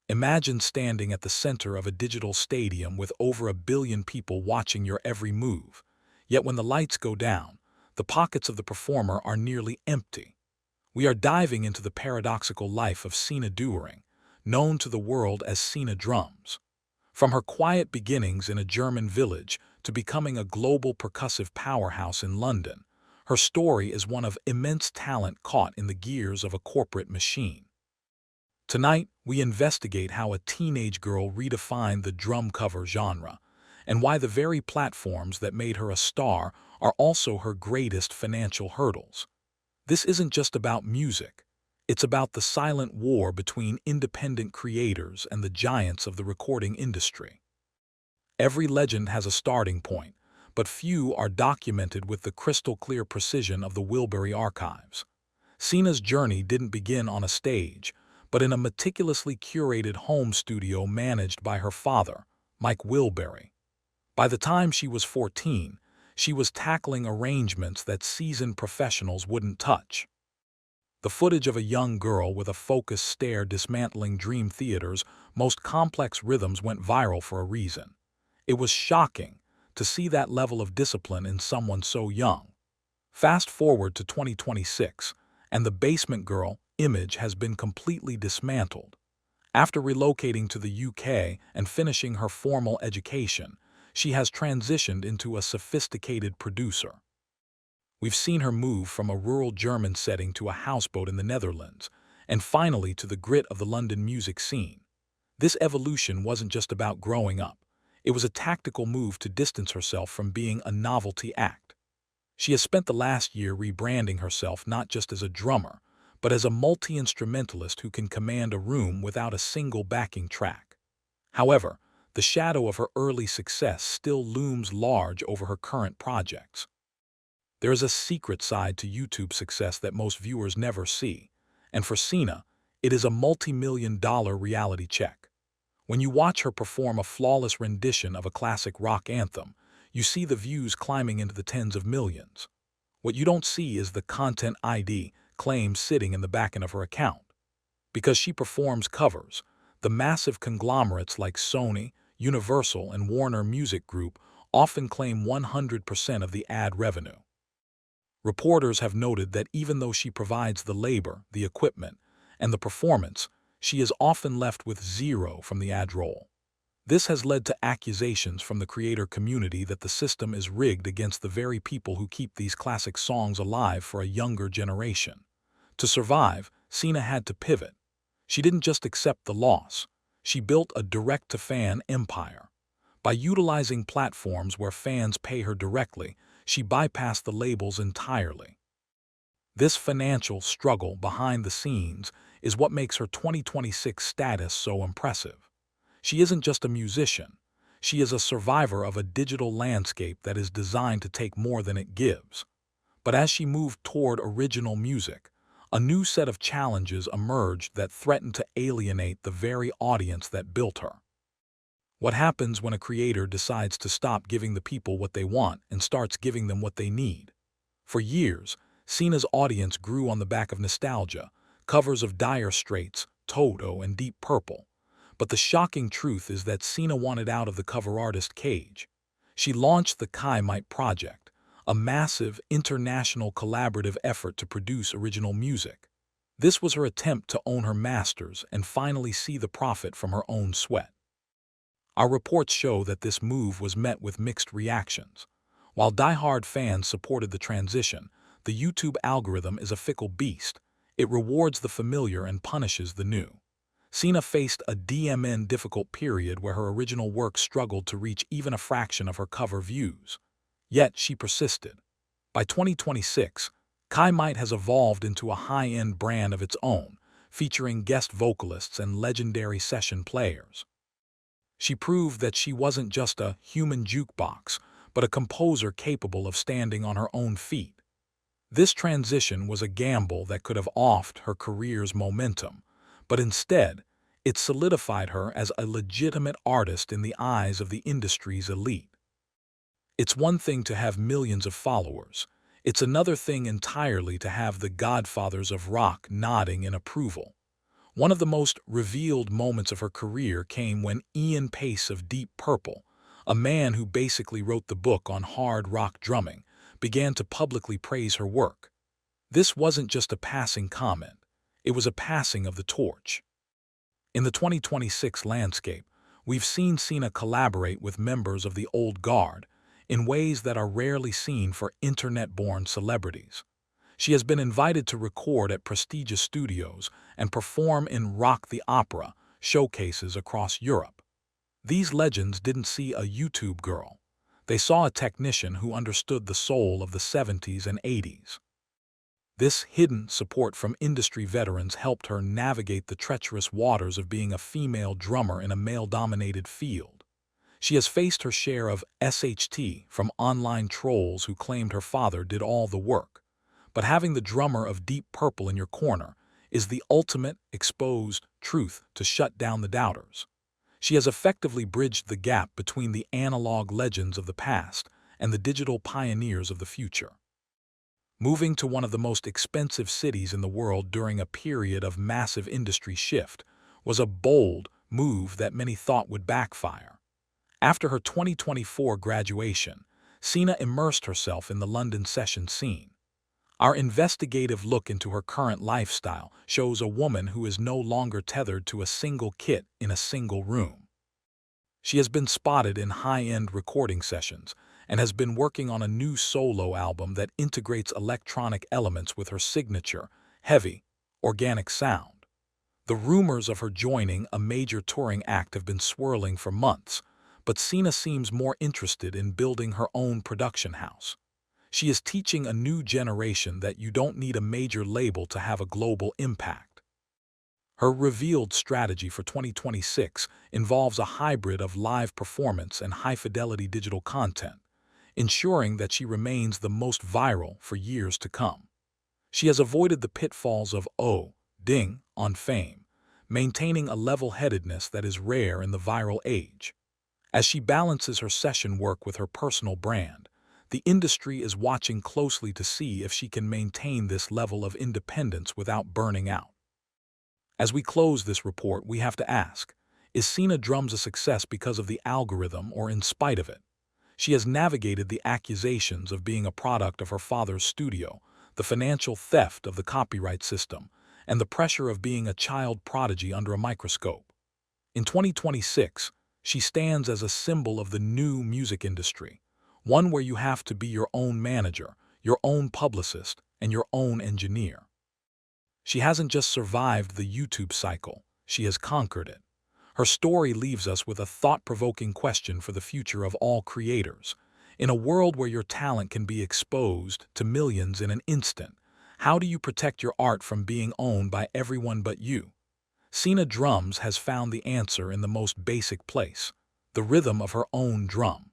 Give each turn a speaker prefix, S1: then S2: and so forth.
S1: Imagine standing at the center of a digital stadium with over 1 billion people watching your every move. Yet when the lights go down, the pockets of the performer are nearly empty. We are diving into the paradoxical life of Sina, known to the world as Sina Drums. From her quiet beginnings in a German village to becoming a global percussive powerhouse in London, her story is one of immense talent caught in the gears of a corporate machine. Tonight, we investigate how a teenage girl redefined the drum cover genre, and why the very platforms that made her a star are also her greatest financial hurdles. This isn't just about music. It's about the silent war between independent creators and the giants of the recording industry. Every legend has a starting point, but few are documented with the crystal-clear precision of the Wilbury archives. Sina's journey didn't begin on a stage, but in a meticulously curated home studio managed by her father, Mike Wilbury. By the time she was 14, she was tackling arrangements that seasoned professionals wouldn't touch. The footage of a young girl with a focused stare dismantling Dream Theater's most complex rhythms went viral for a reason. It was shocking to see that level of discipline in someone so young. Fast forward to 2026, and the Basement Girl image has been completely dismantled. After relocating to the UK and finishing her formal education, she has transitioned into a sophisticated producer. We've seen her move from a rural German setting to a houseboat in the Netherlands, and finally to the grit of the London music scene. This evolution wasn't just about growing up. It was a tactical move to distance herself from being a novelty act. She has spent the last year rebranding herself not just as a drummer, but as a multi-instrumentalist who can command a room without a single backing track. However, the shadow of her early success still looms large over her current projects. There is a secret side to YouTube success that most viewers never see, and for Sina, it is a multi-million-dollar reality check. When you watch her perform a flawless rendition of a classic rock anthem, you see the views climbing into the tens of millions. What you don't see is the Content ID claim sitting in the back end of her account. Because she performs covers, the massive conglomerates like Sony, Universal, and Warner Music Group often claim 100% of the ad revenue. Reporters have noted that even though she provides the labor, the equipment, and the performance, she is often left with zero from the ad roll. This has led to accusations from the creator community that the system is rigged against the very people who keep these classic songs alive for a younger generation. To survive, Sina had to pivot. She didn't just accept the loss. She built a direct-to-fan empire. By utilizing platforms where fans pay her directly, she bypassed the labels entirely. This financial struggle behind the scenes is what makes her 2026 status so impressive. She isn't just a musician. She is a survivor of a digital landscape that is designed to take more than it gives. But as she moved toward original music, a new set of challenges emerged that threatened to alienate the very audience that built her. What happens when a creator decides to stop giving the people what they want and starts giving them what they need? For years, Sina's audience grew on the back of nostalgia, covers of Dire Straits, Toto, and Deep Purple. But the shocking truth is that Sina wanted out of the cover artist cage. She launched the Kai Project, a massive, international collaborative effort to produce original music. This was her attempt to own her masters and finally see the profit from her own sweat. Our reports show that this move was met with mixed reactions. While die-hard fans supported the transition, the YouTube algorithm is a fickle beast. It rewards the familiar and punishes the new. Sina faced a difficult period where her original work struggled to reach even a fraction of her cover views. Yet she persisted. By 2026, Kai has evolved into a high-end brand of its own, featuring guest vocalists and legendary session players. She proved that she wasn't just a human jukebox, but a composer capable of standing on her own feet. This transition was a gamble that could have offed her career's momentum, but instead, it solidified her as a legitimate artist in the eyes of the industry's elite. It's one thing to have millions of followers. It's another thing entirely to have the godfathers of rock nodding in approval. One of the most revealed moments of her career came when Ian Paice of Deep Purple, a man who basically wrote the book on hard rock drumming, began to publicly praise her work. This wasn't just a passing comment, it was a passing of the torch. In the 2026 landscape, we've seen Sina collaborate with members of the old guard in ways that are rarely seen for internet-born celebrities. She has been invited to record at prestigious studios and perform in Rock the Opera showcases across Europe. These legends didn't see a YouTube girl. They saw a technician who understood the soul of the 70s and 80s. This hidden support from industry veterans helped her navigate the treacherous waters of being a female drummer in a male-dominated field. She has faced her share of SHT from online trolls who claimed her father did all the work. But having the drummer of Deep Purple in your corner is the ultimate exposed truth to shut down the doubters. She has effectively bridged the gap between the analog legends of the past and the digital pioneers of the future. Moving to one of the most expensive cities in the world during a period of massive industry shift was a bold move that many thought would backfire. After her 2024 graduation, Sina immersed herself in the London session scene. Our investigative look into her current lifestyle shows a woman who is no longer tethered to a single kit in a single room. She has been spotted in high-end recording sessions and has been working on a new solo album that integrates electronic elements with her signature, heavy, organic sound. The rumors of her joining a major touring act have been swirling for months, but Sina seems more interested in building her own production house. She is teaching a new generation that you don't need a major label to have a global impact. Her revealed strategy for 2026 involves a hybrid of live performance and high-fidelity digital content, ensuring that she remains the most viral for years to come. She has avoided the pitfalls of ding on fame, maintaining a level-headedness that is rare in the viral age. As she balances her session work with her personal brand, the industry is watching closely to see if she can maintain this level of independence without burning out. As we close this report, we have to ask, is Sina Drums a success because of the algorithm or in spite of it? She has navigated the accusations of being a product of her father's studio, the financial theft of the copyright system, and the pressure of being a child prodigy under a microscope. In 2026, she stands as a symbol of the new music industry, one where you have to be your own manager, your own publicist, and your own engineer. She hasn't just survived the YouTube cycle, she has conquered it. Her story leaves us with a thought-provoking question for the future of all creators. In a world where your talent can be exposed to millions in an instant, how do you protect your art from being owned by everyone but you? Sina Drums has found the answer in the most basic place, the rhythm of her own drum.